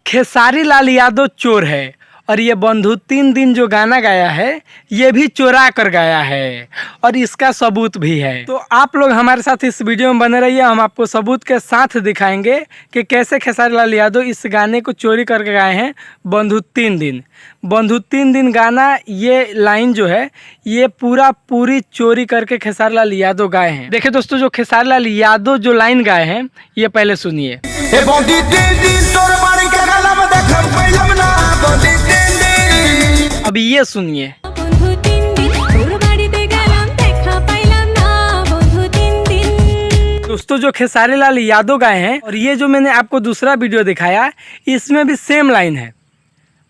खेसारी लाल यादव चोर है और ये बंधु 3 दिन जो गाना गाया है ये भी चोरा कर गाया है और इसका सबूत भी है। तो आप लोग हमारे साथ इस वीडियो में बने रहिए, हम आपको सबूत के साथ दिखाएंगे कि कैसे खेसारी लाल यादव इस गाने को चोरी करके गाए हैं। बंधु 3 दिन, बंधु 3 दिन गाना, ये लाइन जो है ये पूरी चोरी करके खेसारी लाल यादव गाए हैं। देखिए दोस्तों, जो खेसारी लाल यादव जो लाइन गाए हैं ये पहले सुनिए। अभी ये सुनिए। दोस्तों, जो खेसारी लाल यादव गाए हैं और ये जो मैंने आपको दूसरा वीडियो दिखाया इसमें भी सेम लाइन है,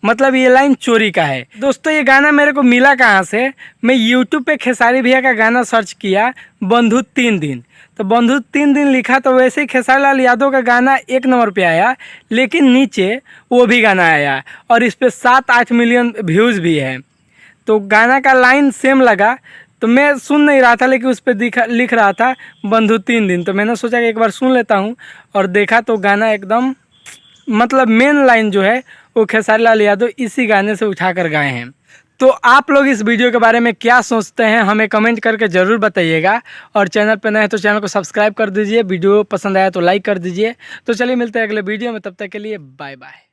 मतलब ये लाइन चोरी का है। दोस्तों, ये गाना मेरे को मिला कहाँ से, मैं YouTube पे खेसारी भैया का गाना सर्च किया बंधु 3 दिन, तो बंधु 3 दिन लिखा तो वैसे ही खेसारी लाल यादव का गाना 1 नंबर पे आया, लेकिन नीचे वो भी गाना आया और इस पे 7-8 मिलियन व्यूज़ भी है। तो गाना का लाइन सेम लगा, तो मैं सुन नहीं रहा था लेकिन उस पर लिख रहा था बंधु 3 दिन, तो मैंने सोचा कि एक बार सुन लेता हूँ और देखा तो गाना एकदम, मतलब मेन लाइन जो है वो खेसारी लाल यादव इसी गाने से उठा कर गाए हैं। तो आप लोग इस वीडियो के बारे में क्या सोचते हैं हमें कमेंट करके ज़रूर बताइएगा, और चैनल पर नए हैं तो चैनल को सब्सक्राइब कर दीजिए, वीडियो पसंद आया तो लाइक कर दीजिए। तो चलिए मिलते हैं अगले वीडियो में, तब तक के लिए बाय बाय।